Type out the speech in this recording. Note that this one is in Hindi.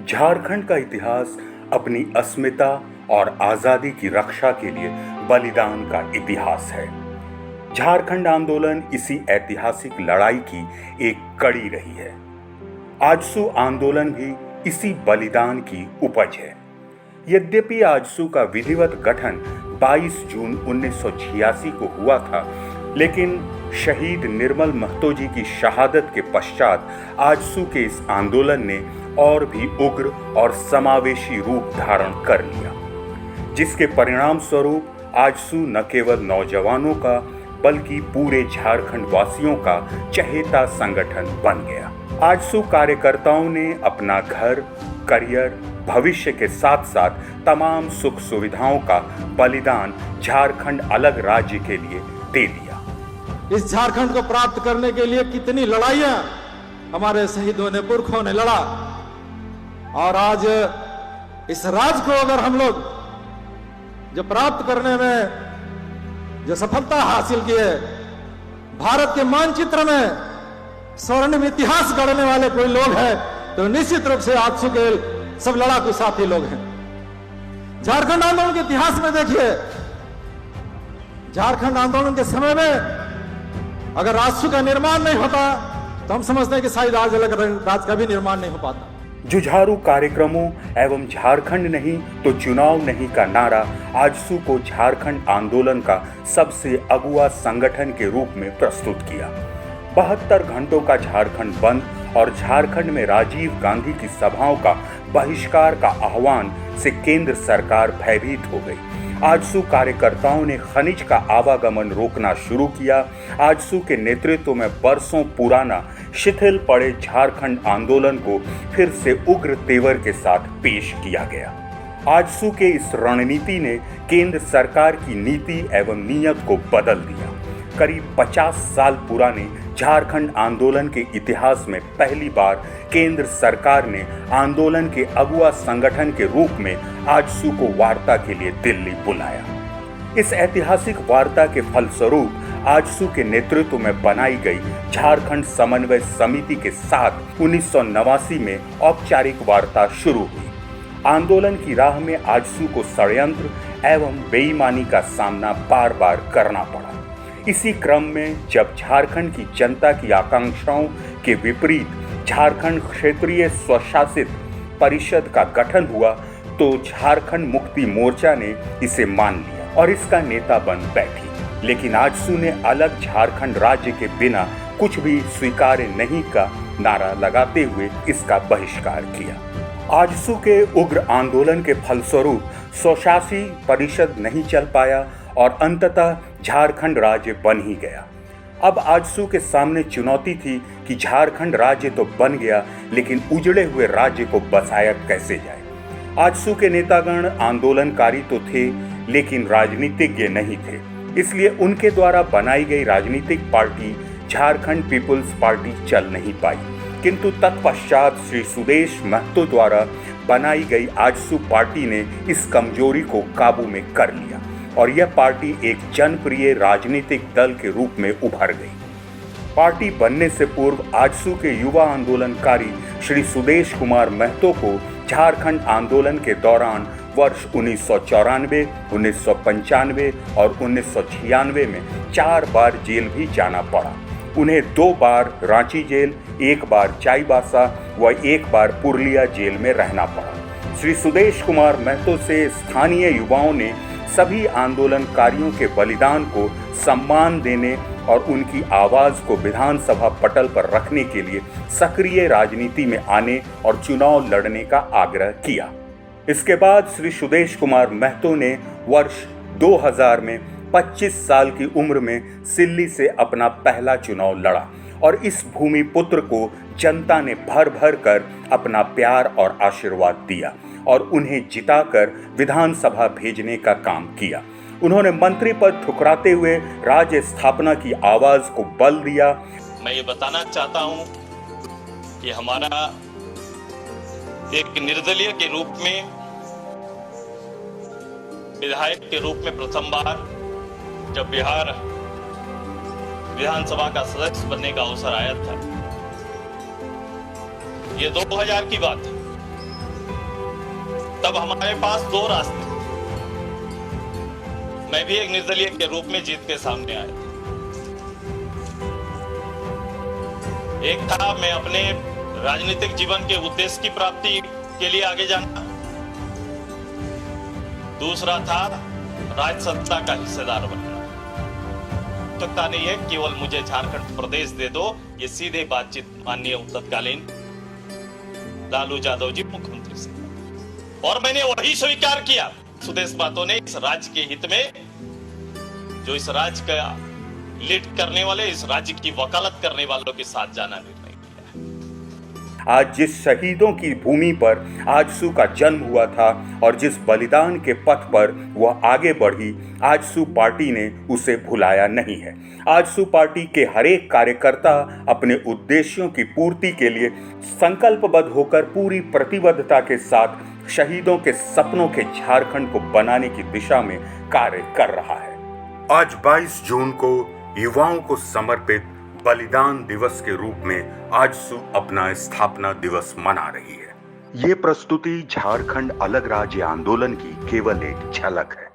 झारखंड का इतिहास अपनी अस्मिता और आज़ादी की रक्षा के लिए बलिदान का इतिहास है। झारखंड आंदोलन इसी ऐतिहासिक लड़ाई की एक कड़ी रही है। आजसू आंदोलन भी इसी बलिदान की उपज है। यद्यपि आजसू का विधिवत गठन 22 जून 1986 को हुआ था, लेकिन शहीद निर्मल महतो जी की शहादत के पश्चात आजसू के इस आंदोलन ने और भी उग्र और समावेशी रूप धारण कर लिया, जिसके परिणाम स्वरूप आजसू न केवल नौजवानों का बल्कि पूरे झारखंड वासियों का चहेता संगठन बन गया। आजसू कार्यकर्ताओं ने अपना घर, करियर, भविष्य के साथ साथ तमाम सुख सुविधाओं का बलिदान झारखंड अलग राज्य के लिए दे दिया। इस झारखंड को प्राप्त करने के लिए कितनी लड़ाइयां हमारे शहीदों ने, पुरखों ने लड़ा, और आज इस राज को अगर हम लोग जो प्राप्त करने में जो सफलता हासिल की है, भारत के मानचित्र में स्वर्णिम इतिहास गढ़ने वाले कोई लोग हैं तो निश्चित रूप से आजसू के सब लड़ाकू साथी लोग हैं। झारखंड आंदोलन के इतिहास में देखिए, झारखंड आंदोलन के समय में अगर आजसू का निर्माण नहीं होता तो हम समझते हैं कि शायद आज अलग राज्य का भी निर्माण नहीं हो पाता। जुझारू कार्यक्रमों एवं झारखंड नहीं तो चुनाव नहीं का नारा आजसू को झारखंड आंदोलन का सबसे अगुआ संगठन के रूप में प्रस्तुत किया। 72 घंटों का झारखंड बंद और झारखंड में राजीव गांधी की सभाओं का बहिष्कार का आह्वान से केंद्र सरकार भयभीत हो गई। आजसू कार्यकर्ताओं ने खनिज का आवागमन रोकना शुरू किया। आजसू के नेतृत्व में बरसों पुराना शिथिल पड़े झारखंड आंदोलन को फिर से उग्र तेवर के साथ पेश किया गया। आजसू के इस रणनीति ने केंद्र सरकार की नीति एवं नीयत को बदल दिया। करीब 50 साल पुराने झारखंड आंदोलन के इतिहास में पहली बार केंद्र सरकार ने आंदोलन के अगुआ संगठन के रूप में आजसू को वार्ता के लिए दिल्ली बुलाया। इस ऐतिहासिक वार्ता के फलस्वरूप आजसू के नेतृत्व में बनाई गई झारखंड समन्वय समिति के साथ 1989 में औपचारिक वार्ता शुरू हुई। आंदोलन की राह में आजसू को षड्यंत्र एवं बेईमानी का सामना बार बार करना पड़ा। इसी क्रम में जब झारखंड की जनता की आकांक्षाओं के विपरीत झारखंड क्षेत्रीय स्वशासित परिषद का गठन हुआ तो झारखंड मुक्ति मोर्चा ने इसे मान लिया और इसका नेता बन बैठी। लेकिन आजसू ने अलग झारखंड राज्य के बिना कुछ भी स्वीकार्य नहीं का नारा लगाते हुए इसका बहिष्कार किया। आजसू के उग्र आंदोलन के फलस्वरूप स्वशासी परिषद नहीं चल पाया और अंततः झारखंड राज्य बन ही गया। अब आजसू के सामने चुनौती थी कि झारखंड राज्य तो बन गया, लेकिन उजड़े हुए राज्य को बसाया कैसे जाए। आजसू के नेतागण आंदोलनकारी तो थे, लेकिन राजनीतिज्ञ नहीं थे। इसलिए उनके द्वारा बनाई गई राजनीतिक पार्टी झारखंड पीपुल्स पार्टी चल नहीं पाई, किंतु तत्पश्चात श्री सुदेश महतो द्वारा बनाई गई आजसू पार्टी ने इस कमजोरी को काबू में कर लिया और यह पार्टी एक जनप्रिय राजनीतिक दल के रूप में उभर गई। पार्टी बनने से पूर्व आजसू के युवा आंदोलनकारी श्री सुदेश कुमार महतो को झारखंड आंदोलन के दौरान वर्ष 1994, 1995 और 1996 में 4 बार जेल भी जाना पड़ा। उन्हें 2 बार रांची जेल, 1 बार चाईबासा व 1 बार पुरलिया जेल में रहना पड़ा। श्री सुदेश कुमार महतो से स्थानीय युवाओं ने सभी आंदोलनकारियों के बलिदान को सम्मान देने और उनकी आवाज़ को विधानसभा पटल पर रखने के लिए सक्रिय राजनीति में आने और चुनाव लड़ने का आग्रह किया। इसके बाद श्री सुदेश कुमार महतो ने वर्ष 2000 में 25 साल की उम्र में सिल्ली से अपना पहला चुनाव लड़ा और इस भूमिपुत्र को जनता ने भर भर कर अपना प्यार और आशीर्वाद दिया और उन्हें जिताकर विधानसभा भेजने का काम किया। उन्होंने मंत्री पद ठुकराते हुए राज्य स्थापना की आवाज को बल दिया। मैं ये बताना चाहता हूं कि हमारा एक निर्दलीय के रूप में, विधायक के रूप में प्रथम बार जब बिहार विधानसभा का सदस्य बनने का अवसर आया था, ये 2000 की बात है। तब हमारे पास दो रास्ते, मैं भी एक निर्दलीय के रूप में जीत के सामने आया। एक था मैं अपने राजनीतिक जीवन के उद्देश्य की प्राप्ति के लिए आगे जाना, दूसरा था राज्य सत्ता का हिस्सेदार बनना। आवश्यकता नहीं है केवल मुझे झारखंड प्रदेश दे दो, ये सीधे बातचीत माननीय तत्कालीन लालू यादव जी मुख्यमंत्री से, और मैंने वही स्वीकार किया। सुदेश महतो ने इस राज्य के हित में, जो इस राज्य का लीड करने वाले, इस राज्य की वकालत करने वालों के साथ जाना निर्णय किया। आज जिस शहीदों की भूमि पर आजसू का जन्म हुआ था और जिस बलिदान के पथ पर वह आगे बढ़ी, आजसू पार्टी ने उसे भुलाया नहीं है। आजसू पार्टी के हर एक कार्यकर्ता अपने उद्देश्यों की पूर्ति के लिए संकल्पबद्ध होकर पूरी प्रतिबद्धता के साथ शहीदों के सपनों के झारखंड को बनाने की दिशा में कार्य कर रहा है। आज 22 जून को युवाओं को समर्पित बलिदान दिवस के रूप में आजसू अपना स्थापना दिवस मना रही है। ये प्रस्तुति झारखंड अलग राज्य आंदोलन की केवल एक झलक है।